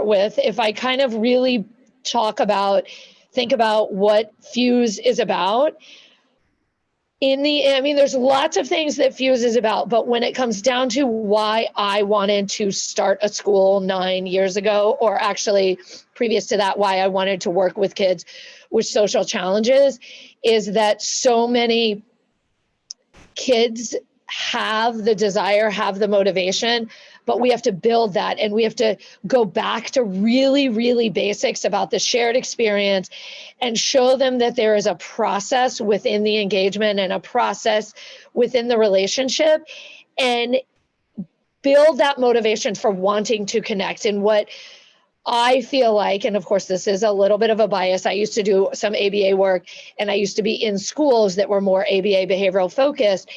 start with, if I kind of really think about what Fuse is about, there's lots of things that Fuse is about, but when it comes down to why I wanted to start a school 9 years ago, or actually previous to that, why I wanted to work with kids with social challenges, is that so many kids have the desire, have the motivation, but we have to build that, and we have to go back to really, really basics about the shared experience and show them that there is a process within the engagement and a process within the relationship, and build that motivation for wanting to connect. And what I feel like, and of course this is a little bit of a bias, I used to do some ABA work, and I used to be in schools that were more ABA behavioral focused.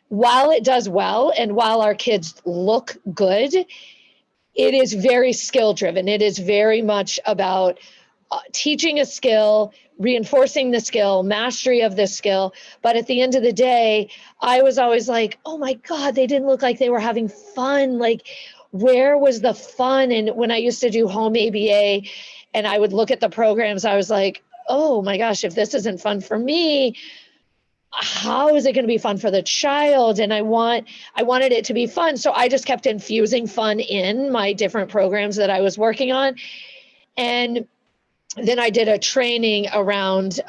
While it does well, and while our kids look good, it is very skill driven. It is very much about teaching a skill, reinforcing the skill, mastery of the skill. But at the end of the day, I was always like, oh my God, they didn't look like they were having fun. Like, where was the fun? And when I used to do home ABA and I would look at the programs, I was like, oh my gosh, if this isn't fun for me, how is it going to be fun for the child? And I wanted it to be fun. So I just kept infusing fun in my different programs that I was working on. And then I did a training around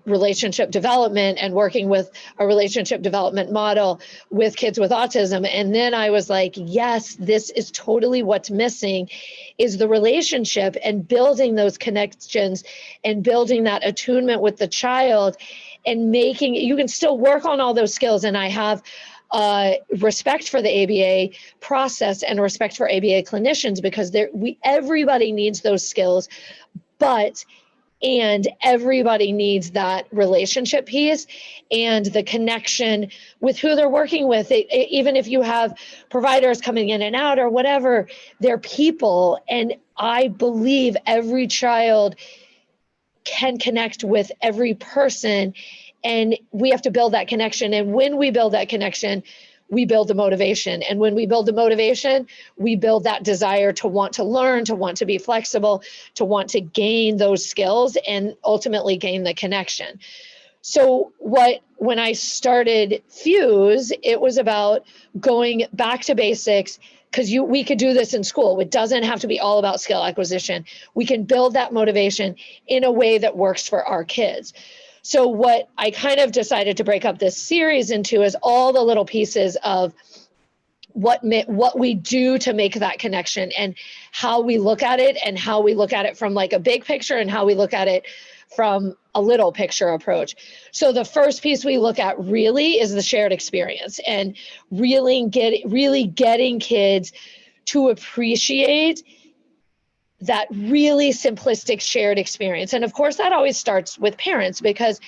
relationship development and working with a relationship development model with kids with autism. And then I was like, yes, this is totally what's missing, is the relationship and building those connections and building that attunement with the child, and you can still work on all those skills. And I have respect for the ABA process and respect for ABA clinicians, because everybody needs those skills. And everybody needs that relationship piece and the connection with who they're working with. Even if you have providers coming in and out or whatever, they're people. And I believe every child can connect with every person, and we have to build that connection. And when we build that connection, we build the motivation. And when we build the motivation, we build that desire to want to learn, to want to be flexible, to want to gain those skills and ultimately gain the connection. So when I started Fuse, it was about going back to basics, because we could do this in school. It doesn't have to be all about skill acquisition. We can build that motivation in a way that works for our kids. So what I kind of decided to break up this series into is all the little pieces of what we do to make that connection, and how we look at it, and how we look at it from like a big picture, and how we look at it from a little picture approach. So the first piece we look at really is the shared experience, and really getting kids to appreciate that really simplistic shared experience. And of course, that always starts with parents, because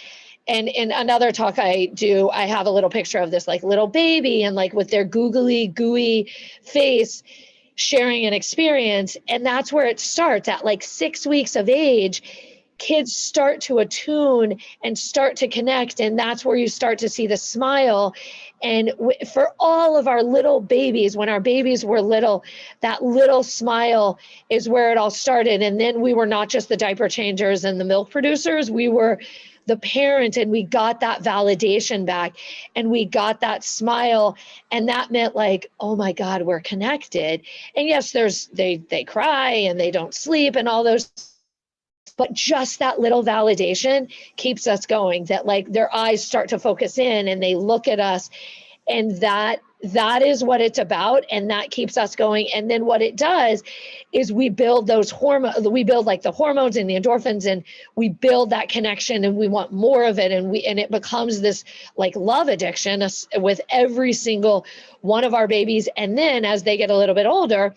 and in another talk I do, I have a little picture of this like little baby, and like with their googly, gooey face sharing an experience. And that's where it starts at like 6 weeks of age. Kids start to attune and start to connect. And that's where you start to see the smile. And for all of our little babies, when our babies were little, that little smile is where it all started. And then we were not just the diaper changers and the milk producers, we were the parent, and we got that validation back, and we got that smile. And that meant like, oh my God, we're connected. And yes, they cry and they don't sleep and all those, but just that little validation keeps us going, that like their eyes start to focus in and they look at us, and that is what it's about. And that keeps us going. And then what it does is we build those hormones, we build like the hormones and the endorphins, and we build that connection, and we want more of it. And it becomes this like love addiction with every single one of our babies. And then as they get a little bit older,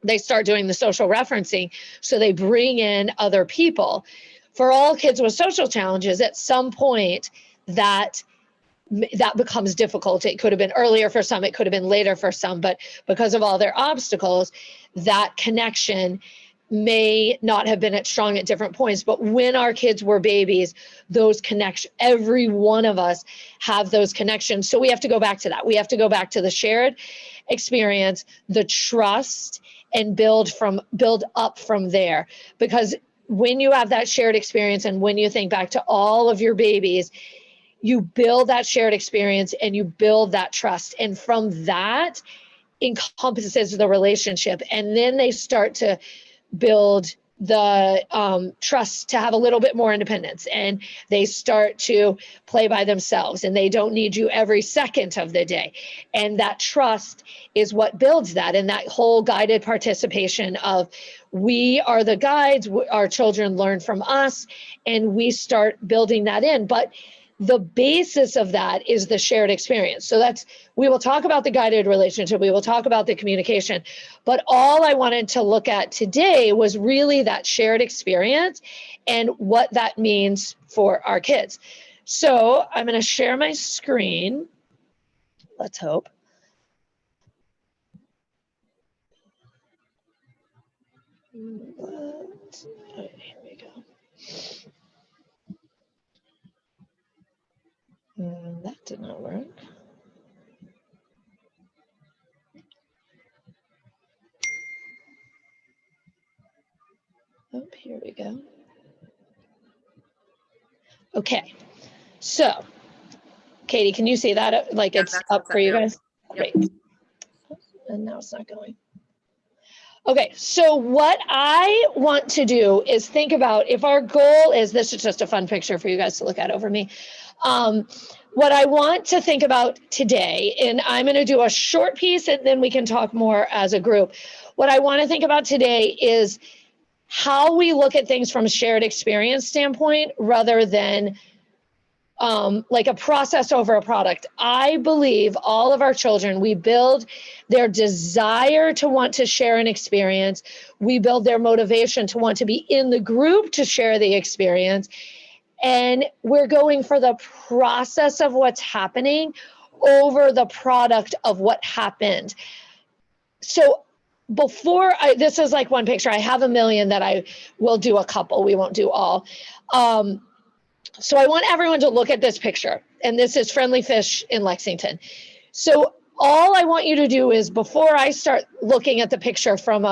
they start doing the social referencing. So they bring in other people. For all kids with social challenges, at some point that becomes difficult. It could have been earlier for some, it could have been later for some, but because of all their obstacles, that connection may not have been as strong at different points, but when our kids were babies, those connections, every one of us have those connections. So we have to go back to that. We have to go back to the shared experience, the trust, and build up from there. Because when you have that shared experience, and when you think back to all of your babies, you build that shared experience and you build that trust. And from that encompasses the relationship. And then they start to build the trust to have a little bit more independence, and they start to play by themselves, and they don't need you every second of the day. And that trust is what builds that. And that whole guided participation of, we are the guides, our children learn from us, and we start building that in. But the basis of that is the shared experience. So we will talk about the guided relationship, we will talk about the communication, but all I wanted to look at today was really that shared experience and what that means for our kids. So I'm going to share my screen. Let's hope. Here we go. That did not work. Oh, here we go. Okay, so Katie, can you see that? Like, yeah, it's up for you guys? Yep. Great. And now it's not going. Okay, so what I want to do is think about, if our goal is, this is just a fun picture for you guys to look at over me. What I want to think about today, and I'm going to do a short piece and then we can talk more as a group. What I want to think about today is how we look at things from a shared experience standpoint rather than like a process over a product. I believe all of our children, we build their desire to want to share an experience. We build their motivation to want to be in the group to share the experience. And we're going for the process of what's happening over the product of what happened. So this is like one picture. I have a million that I will do a couple. We won't do all. So I want everyone to look at this picture. And this is Friendly Fish in Lexington. So all I want you to do is, before I start looking at the picture from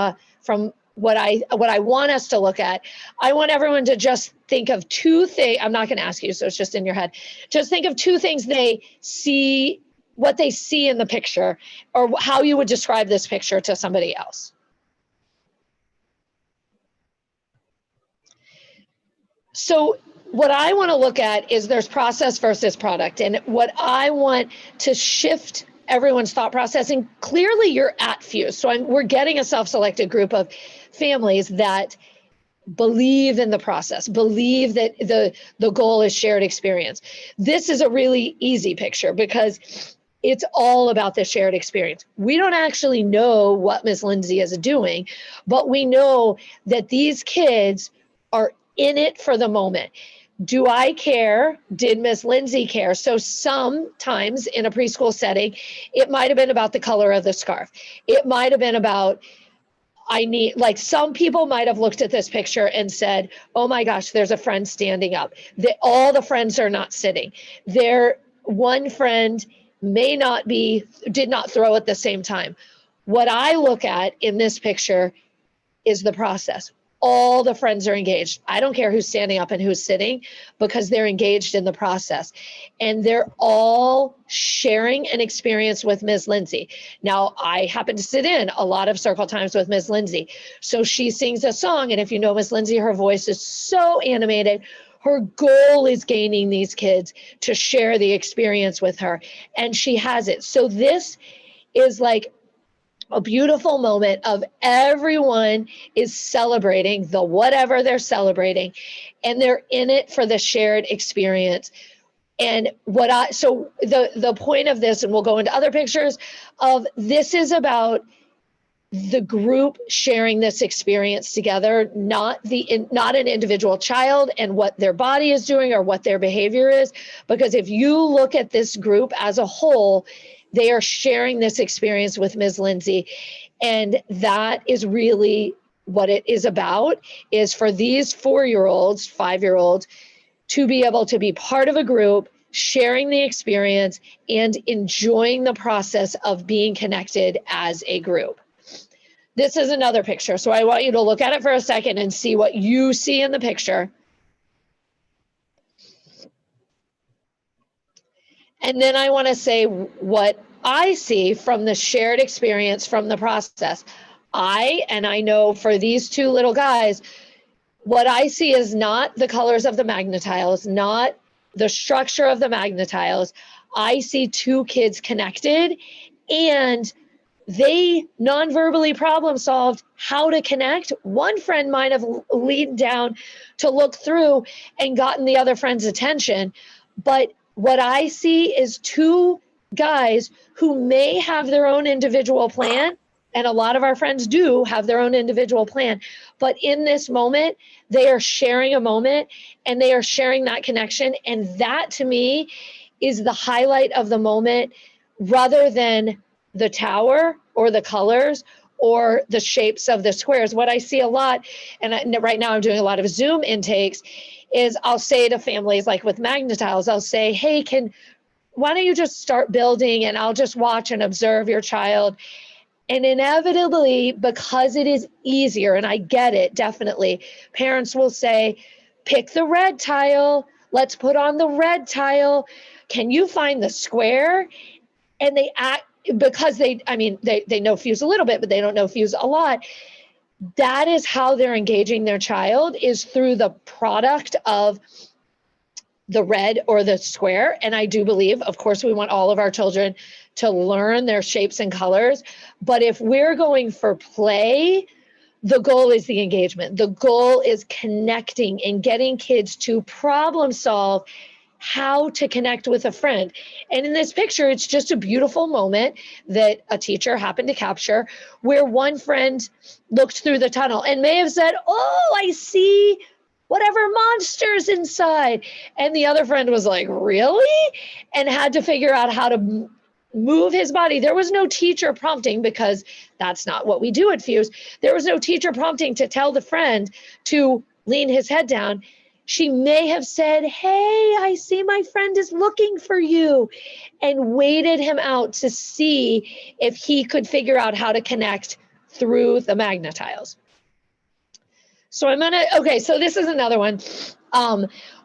what I want us to look at, I want everyone to just think of two things. I'm not going to ask you, so it's just in your head. Just think of two things they see, what they see in the picture, or how you would describe this picture to somebody else. So what I want to look at is, there's process versus product. And what I want to shift everyone's thought process, and clearly you're at Fuse. So we're getting a self-selected group of families that believe in the process, believe that the goal is shared experience. This is a really easy picture because it's all about the shared experience. We don't actually know what Ms. Lindsay is doing, but we know that these kids are in it for the moment. Do I care? Did Miss Lindsay care? So sometimes in a preschool setting, it might have been about the color of the scarf. It might have been about, some people might have looked at this picture and said, oh my gosh, there's a friend standing up. All the friends are not sitting. One friend did not throw at the same time. What I look at in this picture is the process. All the friends are engaged. I don't care who's standing up and who's sitting, because they're engaged in the process. And they're all sharing an experience with Ms. Lindsay. Now, I happen to sit in a lot of circle times with Ms. Lindsay. So she sings a song, and if you know Ms. Lindsay, her voice is so animated. Her goal is gaining these kids to share the experience with her, and she has it. So this is like a beautiful moment of everyone is celebrating the whatever they're celebrating, and they're in it for the shared experience. And so the point of this, and we'll go into other pictures of this, is about the group sharing this experience together, not an individual child and what their body is doing or what their behavior is. Because if you look at this group as a whole, they are sharing this experience with Ms. Lindsay. And that is really what it is about is for these 4-year-olds, 5-year-olds to be able to be part of a group, sharing the experience and enjoying the process of being connected as a group. This is another picture. So I want you to look at it for a second and see what you see in the picture. And then I want to say what I see from the shared experience from the process. I know for these 2 little guys, what I see is not the colors of the magnetiles, not the structure of the magnetiles. I see 2 kids connected, and they non-verbally problem solved how to connect. One friend might have leaned down to look through and gotten the other friend's attention. But what I see is 2 guys who may have their own individual plan. And a lot of our friends do have their own individual plan. But in this moment, they are sharing a moment and they are sharing that connection. And that to me is the highlight of the moment, rather than the tower or the colors or the shapes of the squares. What I see a lot, and right now I'm doing a lot of Zoom intakes, is I'll say to families like with magnetiles, I'll say, hey, why don't you just start building and I'll just watch and observe your child. And inevitably, because it is easier, and I get it, definitely, parents will say, pick the red tile, let's put on the red tile. Can you find the square? And they act, because they know fuse a little bit, but they don't know fuse a lot. That is how they're engaging their child, is through the product of the red or the square. And I do believe, of course, we want all of our children to learn their shapes and colors. But if we're going for play, the goal is the engagement. The goal is connecting and getting kids to problem solve how to connect with a friend. And in this picture, it's just a beautiful moment that a teacher happened to capture, where one friend looked through the tunnel and may have said, oh, I see whatever monsters inside. And the other friend was like, really? And had to figure out how to move his body. There was no teacher prompting, because that's not what we do at Fuse. There was no teacher prompting to tell the friend to lean his head down. She may have said, hey, I see my friend is looking for you, and waited him out to see if he could figure out how to connect through the magnetiles. So so this is another one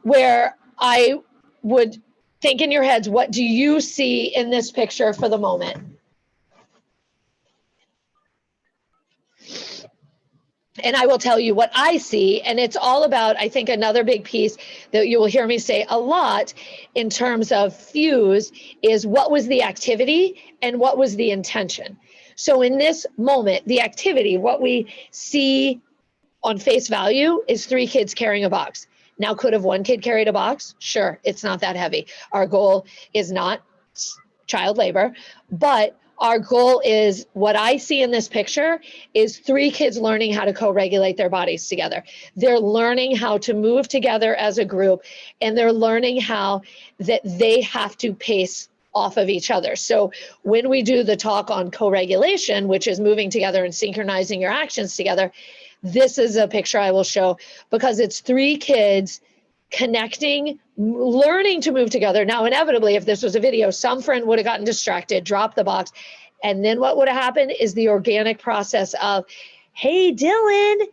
where I would think in your heads, what do you see in this picture for the moment? And I will tell you what I see, and it's all about, I think, another big piece that you will hear me say a lot in terms of Fuse is, what was the activity and what was the intention? So in this moment, the activity, what we see on face value is 3 kids carrying a box. Now, could have 1 kid carried a box? Sure, it's not that heavy. Our goal is not child labor, but our goal is, what I see in this picture is 3 kids learning how to co-regulate their bodies together. They're learning how to move together as a group, and they're learning how that they have to pace off of each other. So when we do the talk on co-regulation, which is moving together and synchronizing your actions together, this is a picture I will show, because it's 3 kids connecting, learning to move together. Now, inevitably, if this was a video, some friend would have gotten distracted, dropped the box. And then what would have happened is the organic process of, hey, Dylan,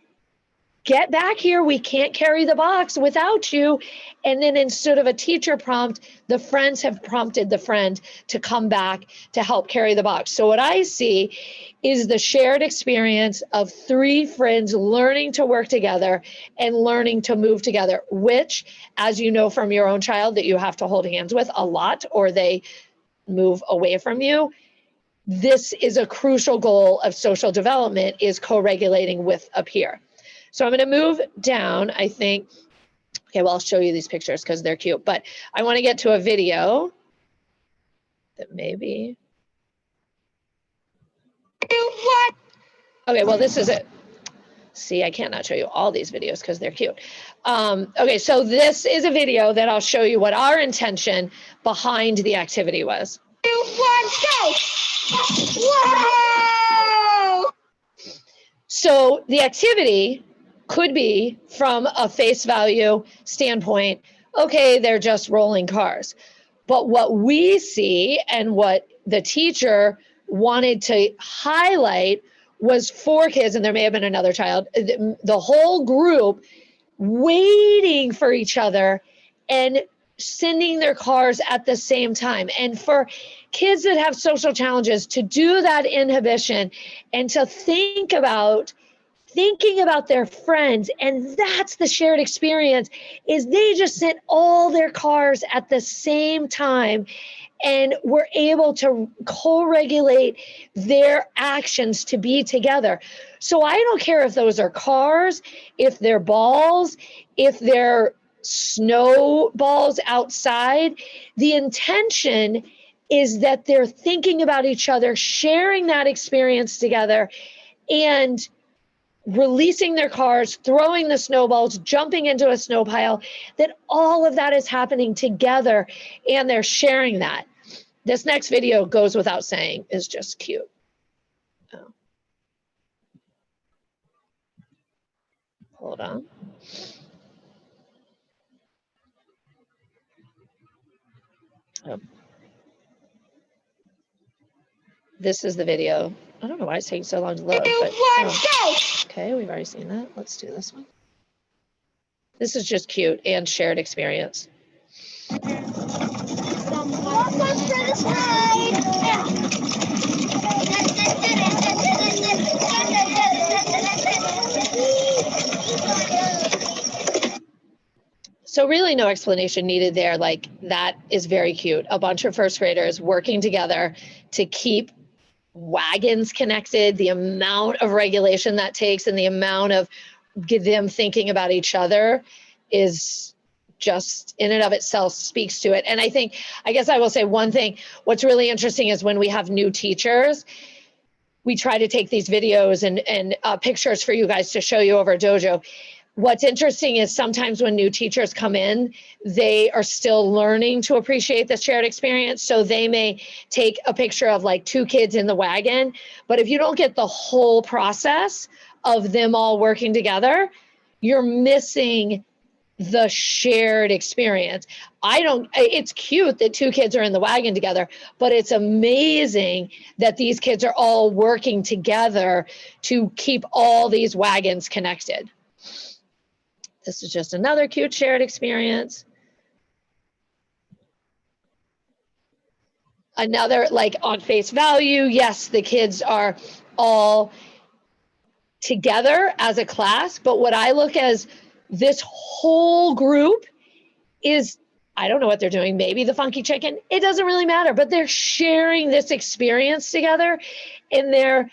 get back here. We can't carry the box without you. And then instead of a teacher prompt, the friends have prompted the friend to come back to help carry the box. So what I see is the shared experience of 3 friends learning to work together and learning to move together, which, as you know from your own child, that you have to hold hands with a lot or they move away from you. This is a crucial goal of social development, is co-regulating with a peer. So I'm going to move down, I think. Okay, well, I'll show you these pictures because they're cute, but I want to get to a video that maybe. What? Okay, well, this is it. See, I cannot show you all these videos because they're cute. Okay, so this is a video that I'll show you what our intention behind the activity was. 2, 1, go! Whoa! So the activity could be, from a face value standpoint, okay, they're just rolling cars. But what we see and what the teacher wanted to highlight was 4 kids, and there may have been another child, the whole group waiting for each other and sending their cars at the same time. And for kids that have social challenges, to do that inhibition and to thinking about their friends, and that's the shared experience, is they just sent all their cars at the same time and were able to co-regulate their actions to be together. So I don't care if those are cars, if they're balls, if they're snowballs outside. The intention is that they're thinking about each other, sharing that experience together, and releasing their cars, throwing the snowballs, jumping into a snow pile, that all of that is happening together and they're sharing that. This next video goes without saying, is just cute. Oh. Hold on. Oh. This is the video. I don't know why it's taking so long to load. But, okay, we've already seen that. Let's do this one. This is just cute and shared experience. So really no explanation needed there. Like, that is very cute. A bunch of first graders working together to keep wagons connected, the amount of regulation that takes and the amount of them thinking about each other is just in and of itself speaks to it. And I guess I will say one thing, what's really interesting is when we have new teachers, we try to take these videos and pictures for you guys to show you over Dojo. What's interesting is sometimes when new teachers come in, they are still learning to appreciate the shared experience. So they may take a picture of like 2 kids in the wagon, but if you don't get the whole process of them all working together, you're missing the shared experience. It's cute that 2 kids are in the wagon together, but it's amazing that these kids are all working together to keep all these wagons connected. This is just another cute shared experience. Another, like, on face value, yes, the kids are all together as a class, but what I look as this whole group is, I don't know what they're doing, maybe the funky chicken, it doesn't really matter, but they're sharing this experience together and they're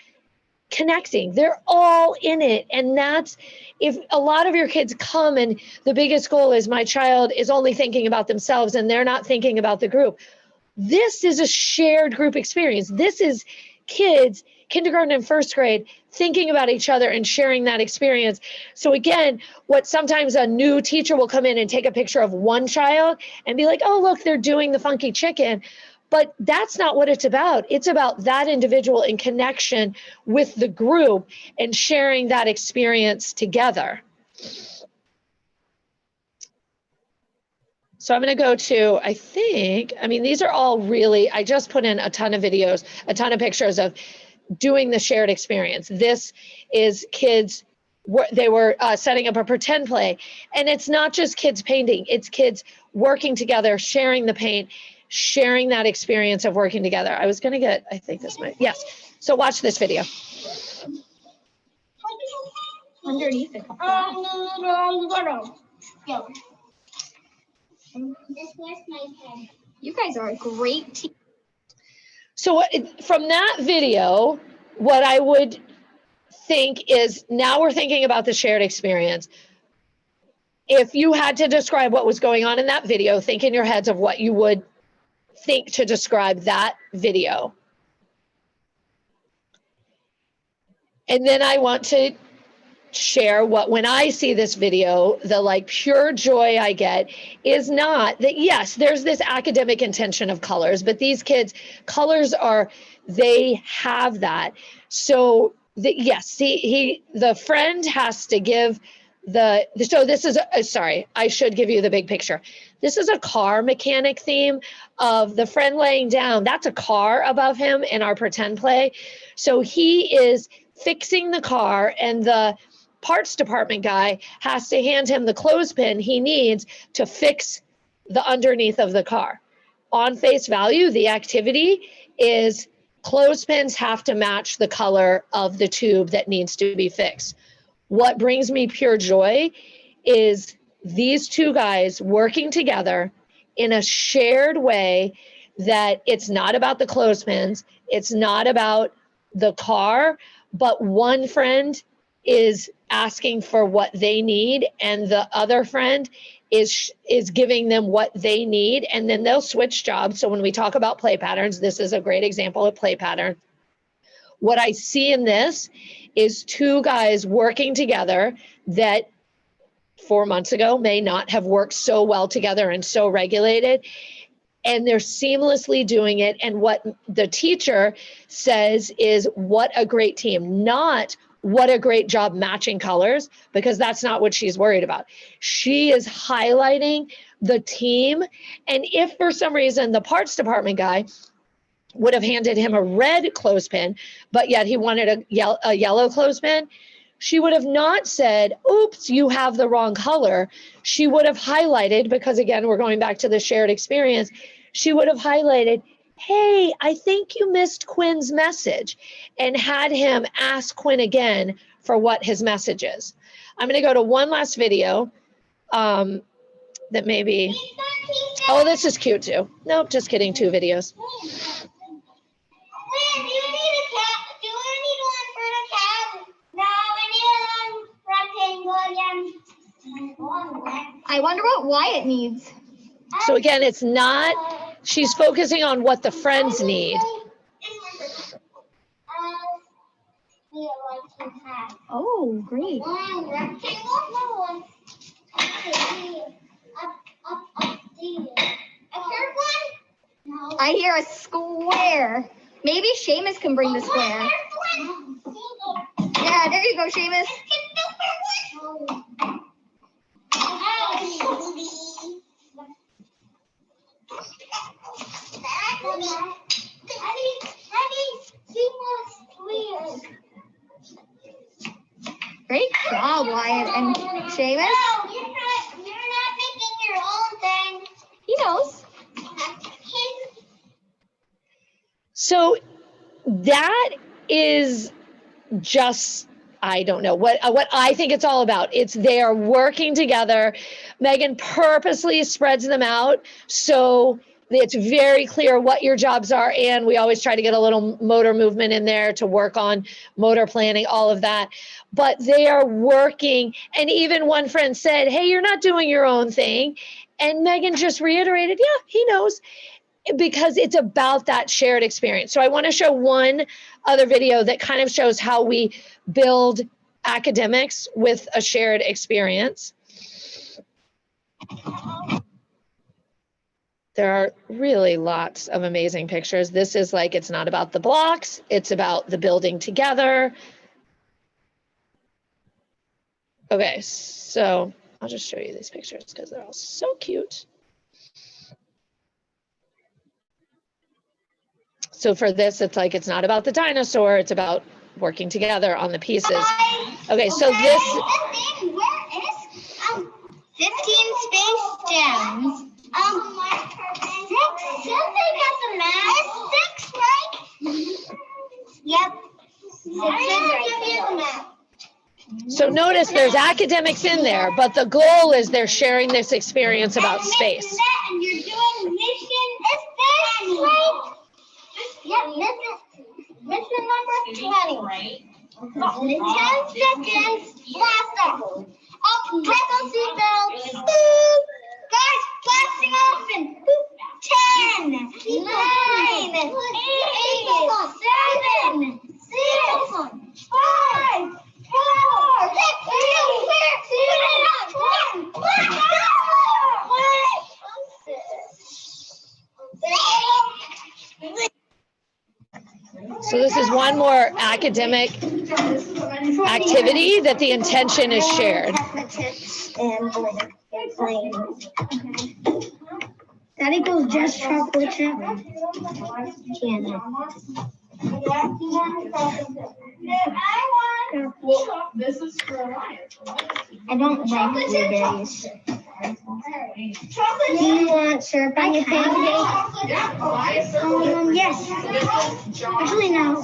connecting. They're all in it. And that's, if a lot of your kids come and the biggest goal is my child is only thinking about themselves and they're not thinking about the group. This is a shared group experience. This is kids, kindergarten and first grade, thinking about each other and sharing that experience. So again, what sometimes a new teacher will come in and take a picture of one child and be like, oh, look, they're doing the funky chicken. But that's not what it's about. It's about that individual in connection with the group and sharing that experience together. So I'm going to go to, these are all really, I just put in a ton of videos, a ton of pictures of doing the shared experience. This is kids, they were setting up a pretend play. And it's not just kids painting, it's kids working together, sharing the paint, sharing that experience of working together. I was going to get, I think this might, yes. So watch this video. Underneath it. You guys are a great team. So from that video, what I would think is, now we're thinking about the shared experience. If you had to describe what was going on in that video, think in your heads of what you would think to describe that video. And then I want to share what, when I see this video, the like pure joy I get is not that, yes, there's this academic intention of colors, but these kids, colors are, they have that. So Yes, the friend has to give so this is, sorry, I should give you the big picture. This is a car mechanic theme of the friend laying down. That's a car above him in our pretend play. So he is fixing the car, and the parts department guy has to hand him the clothespin he needs to fix the underneath of the car. On face value, the activity is clothespins have to match the color of the tube that needs to be fixed. What brings me pure joy is these two guys working together in a shared way, that it's not about the clothespins, it's not about the car, but one friend is asking for what they need and the other friend is giving them what they need, and then they'll switch jobs. So when we talk about play patterns, this is a great example of play pattern. What I see in this is two guys working together that 4 months ago may not have worked so well together and so regulated, and they're seamlessly doing it. And what the teacher says is, what a great team, not what a great job matching colors, because that's not what she's worried about. She is highlighting the team. And if for some reason the parts department guy would have handed him a red clothespin, but yet he wanted a yellow clothespin, she would have not said, oops, you have the wrong color. She would have highlighted, because again, we're going back to the shared experience. She would have highlighted, hey, I think you missed Quinn's message, and had him ask Quinn again for what his message is. I'm going to go to one last video that maybe, oh, this is cute too. Nope, just kidding, 2 videos. Do you need a cat? Do I need one for the cat? No, I need one rectangle again. I wonder what Wyatt needs. So again, it's not, she's focusing on what the friends need. Oh, great. One rectangle? No one. A third one? No. I hear a square. Maybe Seamus can bring the square. Yeah, there you go, Seamus. Great job, Wyatt and Seamus. No, you're not making your own thing. He knows. So that is just, I don't know what I think it's all about. It's they are working together. Megan purposely spreads them out so it's very clear what your jobs are, and we always try to get a little motor movement in there to work on motor planning, all of that. But they are working, and even one friend said, hey, you're not doing your own thing. And Megan just reiterated, yeah, he knows, because it's about that shared experience. So I want to show one other video that kind of shows how we build academics with a shared experience. There are really lots of amazing pictures. This is like, it's not about the blocks, it's about the building together. Okay, so I'll just show you these pictures because they're all so cute. So for this, it's like, it's not about the dinosaur, it's about working together on the pieces. Okay, so this. Where is 15 space gems? Something has a map. It's 6, right? Yep. 6 So notice there's academics in there, but the goal is they're sharing this experience about space. And you're doing mission. Is this right? Yep, mission number 20. Right. 10 seconds. Blast off. Up, buckle seatbelts. Boop. Guys, blasting off in 10, 9, 8, 7, 6, 5, 4, 3, 2, 1. So this is one more academic activity that the intention is shared. That equals just chocolate chip. Candy. Well, this is for Alliance. I don't like blueberries. Do you want syrup on your pancake? Yes. Actually, no.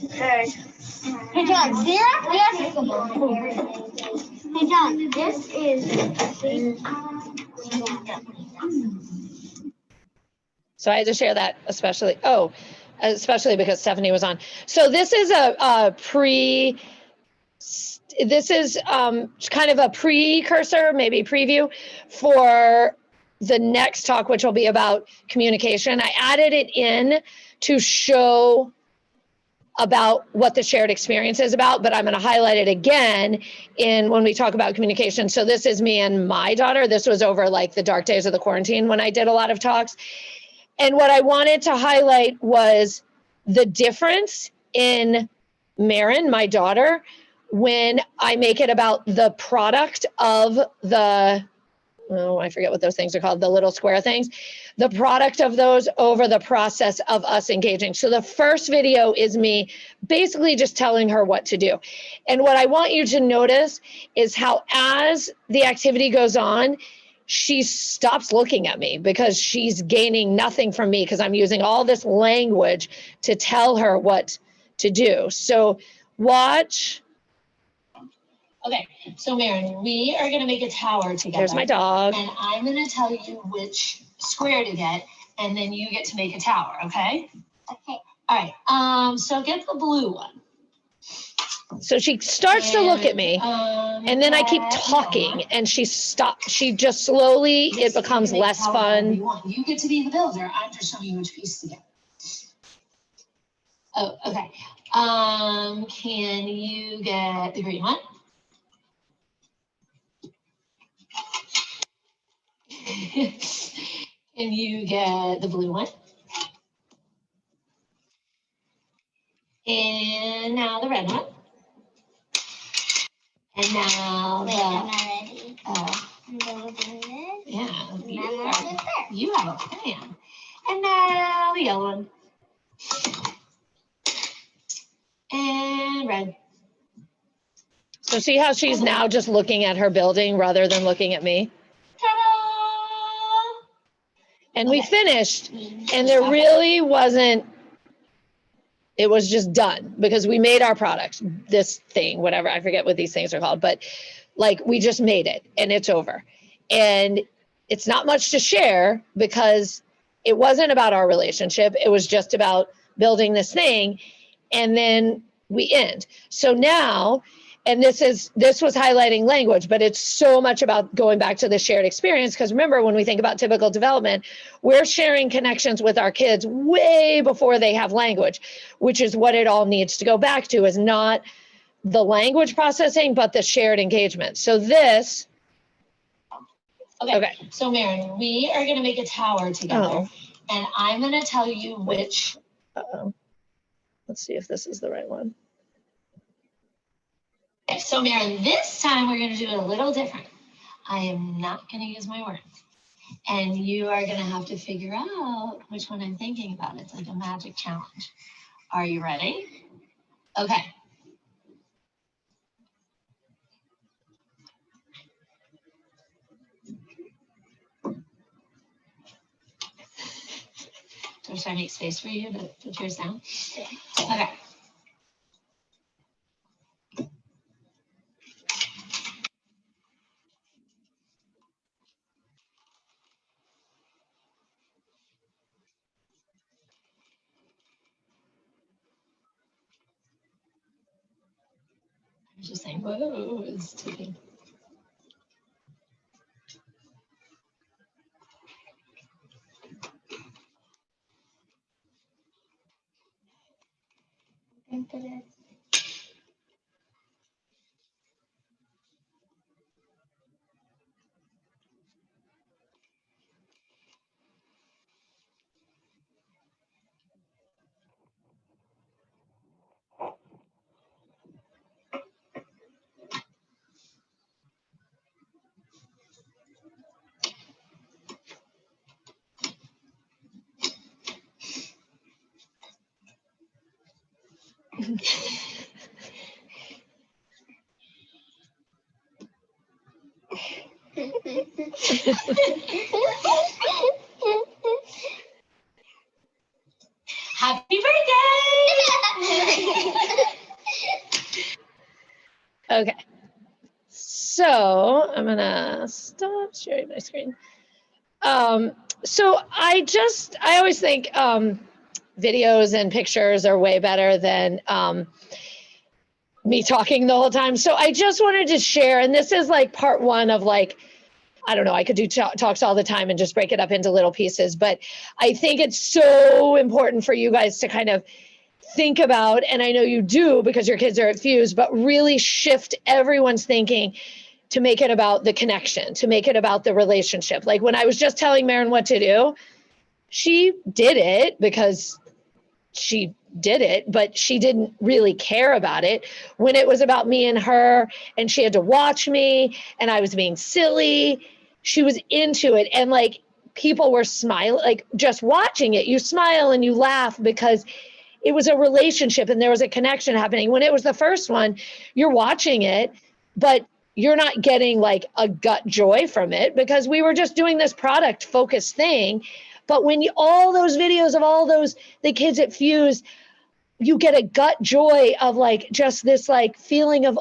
Okay. Hey, John, syrup? Yes. Hey, John, this is. So I had to share that, especially because Stephanie was on. So this is this is kind of a precursor, maybe preview for the next talk, which will be about communication. I added it in to show about what the shared experience is about, but I'm going to highlight it again when we talk about communication. So this is me and my daughter. This was over like the dark days of the quarantine when I did a lot of talks. And what I wanted to highlight was the difference in Marin, my daughter, when I make it about the product of I forget what those things are called, the little square things, the product of those over the process of us engaging. So the first video is me basically just telling her what to do. And what I want you to notice is how as the activity goes on, she stops looking at me because she's gaining nothing from me because I'm using all this language to tell her what to do. So watch. Okay, so Marin, we are gonna make a tower together. There's my dog. And I'm gonna tell you which square to get, and then you get to make a tower, okay? Okay. All right, so get the blue one. So she starts to look at me, and then I keep talking, and she stops. She just slowly, it becomes less fun. You get to be the builder. I'm just showing you which piece to get. Oh, okay. Can you get the green one? Can you get the blue one? And now the red one. And now Wait, I'm not ready. Yeah, you have a plan. And now the yellow one. And red. So see how she's now just looking at her building rather than looking at me? Ta-da! And we finished, and there really wasn't, it was just done because we made our product, this thing, whatever, I forget what these things are called, but like we just made it and it's over. And it's not much to share because it wasn't about our relationship. It was just about building this thing. And then we end. So now, and this was highlighting language, but it's so much about going back to the shared experience. Because remember, when we think about typical development, we're sharing connections with our kids way before they have language, which is what it all needs to go back to, is not the language processing, but the shared engagement. So this. Okay. So Marin, we are going to make a tower together. Oh. And I'm going to tell you which. Uh-oh. Let's see if this is the right one. Okay, so Marin, this time we're going to do it a little different. I am not going to use my words. And you are going to have to figure out which one I'm thinking about. It's like a magic challenge. Are you ready? Okay. Should I make space for you to put yours down? Okay. I'm just saying, whoa, it's taking. Happy birthday! Okay. So I'm gonna stop sharing my screen. So I always think videos and pictures are way better than me talking the whole time. So I just wanted to share, and this is like part one of like, I don't know, I could do talks all the time and just break it up into little pieces, but I think it's so important for you guys to kind of think about, and I know you do because your kids are at Fuse, but really shift everyone's thinking to make it about the connection, to make it about the relationship. Like when I was just telling Marin what to do, she did it because she did it, but she didn't really care about it. When it was about me and her, and she had to watch me, and I was being silly, she was into it. And like people were smiling, like just watching it, you smile and you laugh because it was a relationship and there was a connection happening. When it was the first one, you're watching it, but you're not getting like a gut joy from it because we were just doing this product focused thing. But when all those videos of all those, the kids at Fuse, you get a gut joy of like just this like feeling of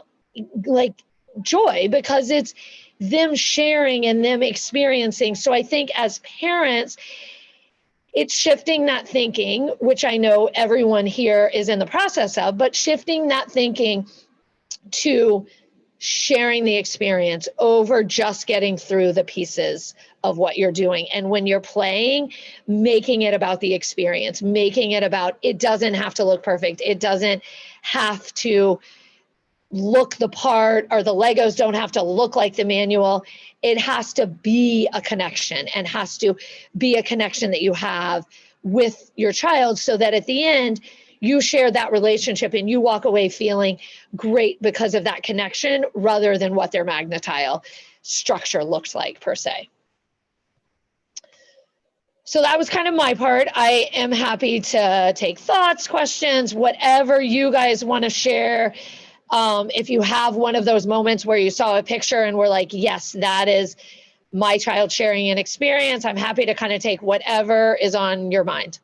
like joy because it's them sharing and them experiencing. So I think as parents, it's shifting that thinking, which I know everyone here is in the process of, but shifting that thinking to sharing the experience over just getting through the pieces of what you're doing. And when you're playing, making it about the experience, making it about, it doesn't have to look perfect. It doesn't have to look the part, or the Legos don't have to look like the manual. It has to be a connection and has to be a connection that you have with your child so that at the end, you share that relationship and you walk away feeling great because of that connection rather than what their Magna-Tile structure looks like per se. So that was kind of my part. I am happy to take thoughts, questions, whatever you guys want to share. If you have one of those moments where you saw a picture and were like, yes, that is my child sharing an experience, I'm happy to kind of take whatever is on your mind.